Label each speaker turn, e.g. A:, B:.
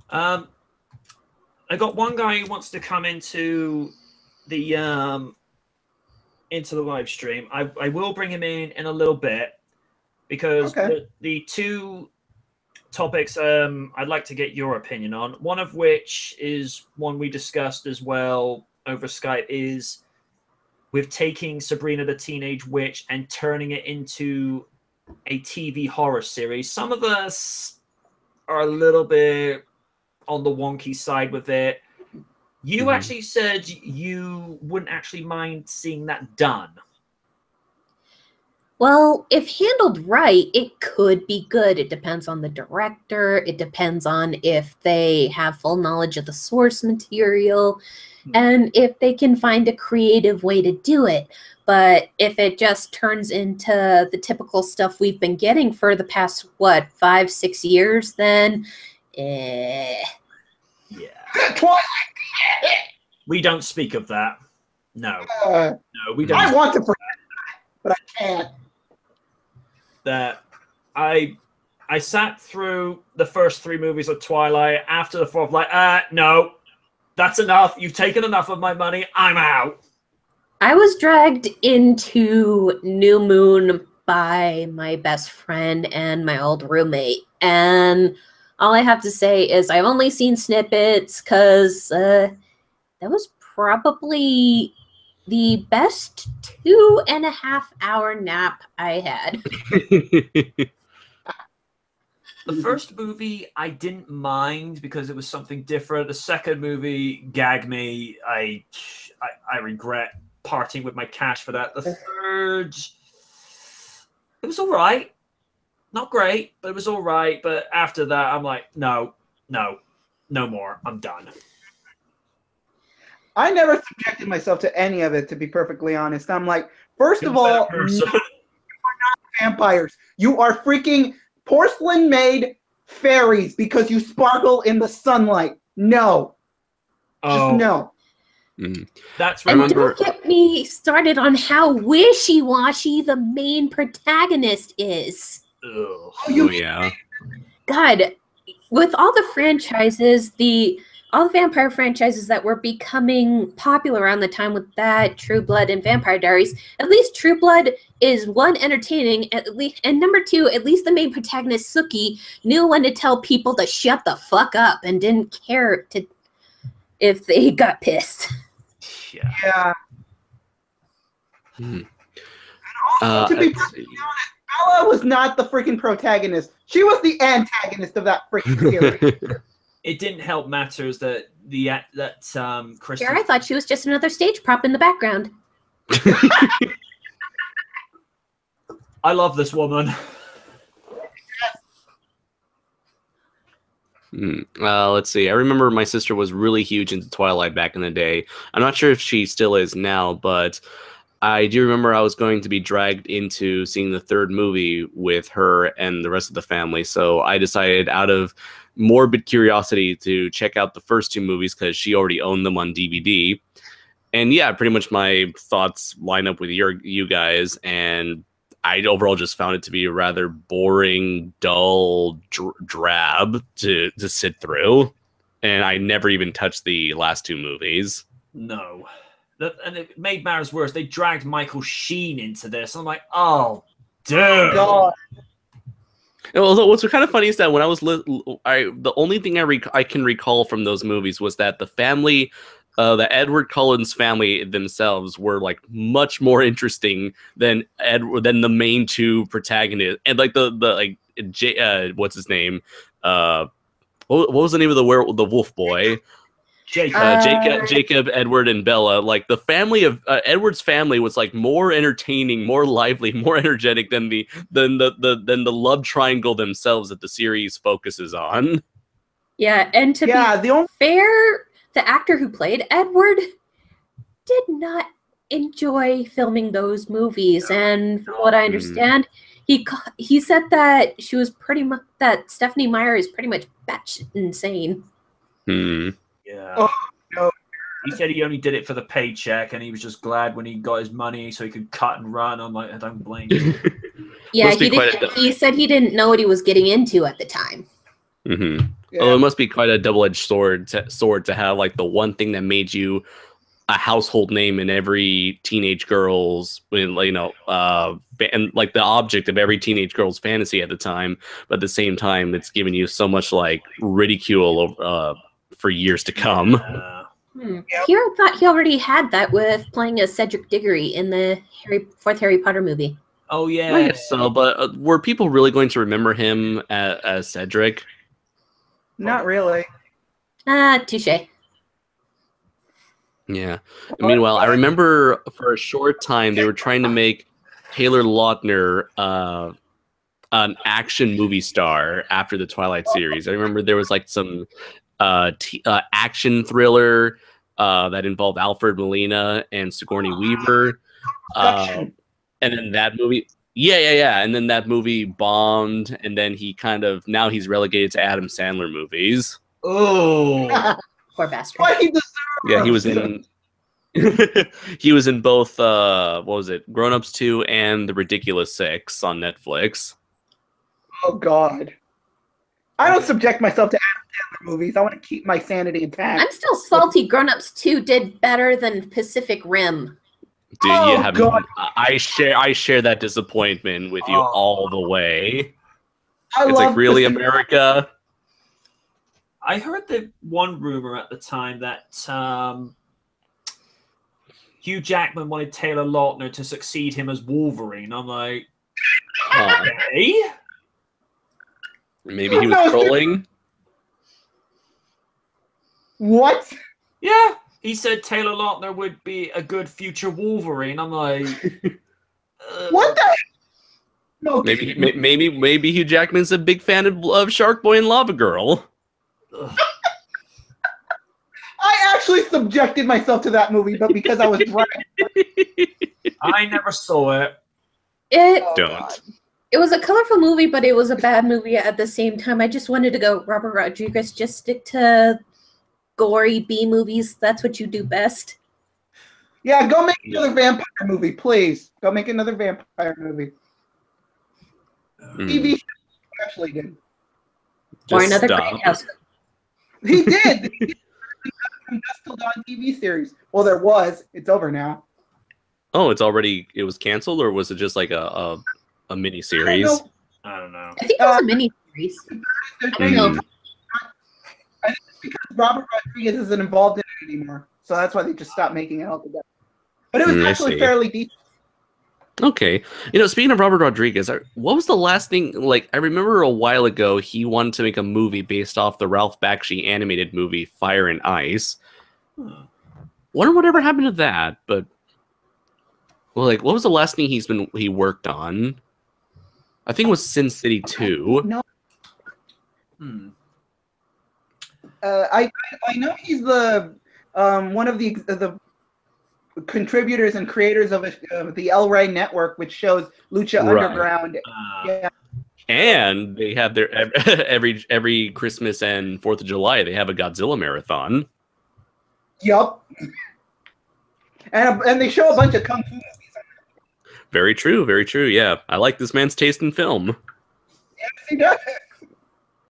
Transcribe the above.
A: Um, I got one guy who wants to come into the live stream. I will bring him in a little bit because
B: Okay.
A: the two topics I'd like to get your opinion on. One of which is one we discussed as well over Skype is with taking Sabrina the Teenage Witch and turning it into a TV horror series. Some of us are a little bit on the wonky side with it. You actually said you wouldn't actually mind seeing that done.
C: Well, if handled right, it could be good. It depends on the director. It depends on if they have full knowledge of the source material and if they can find a creative way to do it. But if it just turns into the typical stuff we've been getting for the past, 5, 6 years, then
A: Yeah.
B: Twilight.
A: We don't speak of that. No.
B: No,
A: we don't.
B: I want to forget that, but I can't.
A: That I sat through the first 3 movies of Twilight. After the 4th, like, no, that's enough. You've taken enough of my money. I'm out.
C: I was dragged into New Moon by my best friend and my old roommate. And all I have to say is I've only seen snippets because that was probably the best 2.5-hour nap I had.
A: The first movie I didn't mind because it was something different. The second movie gagged me. I regret parting with my cash for that. The third, it was all right. Not great, but it was all right. But after that, I'm like, no more. I'm done.
B: I never subjected myself to any of it, to be perfectly honest. I'm like, first of all, you are not vampires. You are freaking porcelain-made fairies because you sparkle in the sunlight. No. Just no.
A: That's
C: right. And don't get me started on how wishy-washy the main protagonist is.
A: Oh,
D: yeah.
C: God, with all the franchises, all the vampire franchises that were becoming popular around the time with that, True Blood and Vampire Diaries, at least True Blood is, 1, entertaining, at least, and number 2, at least the main protagonist, Suki, knew when to tell people to shut the fuck up and didn't care if they got pissed.
B: Yeah.
D: Hmm.
B: To be perfectly honest, Bella was not the freaking protagonist. She was the antagonist of that freaking series.
A: It didn't help matters that Kristen.
C: I thought she was just another stage prop in the background.
A: I love this woman.
D: Let's see. I remember my sister was really huge into Twilight back in the day. I'm not sure if she still is now, but I do remember I was going to be dragged into seeing the 3rd movie with her and the rest of the family. So I decided, out of morbid curiosity, to check out the first 2 movies because she already owned them on DVD. And yeah, pretty much my thoughts line up with you guys. And I overall just found it to be a rather boring, dull, drab to sit through. And I never even touched the last 2 movies.
A: No. And it made matters worse. They dragged Michael Sheen into this. I'm like, oh, dude. Oh, God.
D: Well, what's kind of funny is that when I was the only thing I can recall from those movies was that the family, the Edward Cullen's family themselves, were like much more interesting than the main 2 protagonists, and like what's his name? What was the name of the wolf boy? Jacob, Edward, and Bella. Like, the family of Edward's family was like more entertaining, more lively, more energetic than the love triangle themselves that the series focuses on.
C: Yeah, and to be fair, the actor who played Edward did not enjoy filming those movies, and from what I understand, he said that she was that Stephanie Meyer is pretty much batshit insane.
A: Yeah.
B: Oh, no.
A: He said he only did it for the paycheck, and he was just glad when he got his money so he could cut and run. I'm like, I don't blame you.
C: Yeah, he said he didn't know what he was getting into at the time.
D: Mm-hmm.
B: Yeah.
D: Oh, it must be quite a double-edged sword to have like the one thing that made you a household name in every teenage girl's, and like the object of every teenage girl's fantasy at the time. But at the same time, it's giving you so much like ridicule for years to come.
C: Hero thought he already had that with playing as Cedric Diggory in the fourth Harry Potter movie.
A: Oh yeah.
D: I guess so, but were people really going to remember him as Cedric?
B: Not really.
C: Touche.
D: Yeah. Meanwhile, I remember for a short time they were trying to make Taylor Lautner an action movie star after the Twilight series. I remember there was like some action thriller that involved Alfred Molina and Sigourney Weaver. And then that movie... Yeah. And then that movie bombed, and then now he's relegated to Adam Sandler movies.
A: Oh.
C: Poor bastard.
B: What he deserves.
D: Yeah, he was in... he was in both, what was it, Grown Ups 2 and The Ridiculous Six on Netflix.
B: Oh, God. I don't subject myself to Adam Sandler movies. I want to keep my sanity intact.
C: I'm still salty. Grown Ups 2 did better than Pacific Rim.
D: Dude,
B: God.
D: I share that disappointment with you all the way.
B: I
D: It's
B: love
D: like, really,
B: Pacific-
D: America?
A: I heard the one rumor at the time that Hugh Jackman wanted Taylor Lautner to succeed him as Wolverine. I'm like, hey?
D: Maybe he was trolling?
B: What?
A: Yeah. He said Taylor Lautner would be a good future Wolverine. I'm like,
B: What the? No.
D: Maybe Hugh Jackman's a big fan of Shark Boy and Lava Girl.
B: I actually subjected myself to that movie, but because I was drunk.
A: I never saw it.
D: Don't.
C: It was a colorful movie, but it was a bad movie at the same time. I just wanted to go, Robert Rodriguez, just stick to gory B movies. That's what you do best.
B: Yeah, go make another vampire movie, please. Go make another vampire movie. TV actually did.
C: Or
D: Just
C: another
D: stop.
C: Great House.
B: He did. He did a Dusk Till Dawn TV series. Well, there was. It's over now.
D: Oh, it was canceled, or was it just like a mini
B: I
D: series?
B: don't know.
A: I don't know.
C: I think it was a mini series. I don't know.
B: I think it's because Robert Rodriguez isn't involved in it anymore. So that's why they just stopped making it altogether. But it was
D: I
B: actually
D: see.
B: fairly decent.
D: Okay. Speaking of Robert Rodriguez, what was the last thing, like, I remember a while ago he wanted to make a movie based off the Ralph Bakshi animated movie Fire and Ice. Wonder whatever happened to that, but, well, like, what was the last thing he worked on? I think it was Sin City 2.
B: No,
A: Hmm.
B: I know he's the one of the contributors and creators of the El Rey Network, which shows Lucha
D: Right.
B: Underground. Yeah.
D: And they have their every Christmas and 4th of July they have a Godzilla marathon.
B: Yup. And they show a bunch of kung fu movies.
D: Very true, very true. Yeah, I like this man's taste in film.
B: Yes, he does.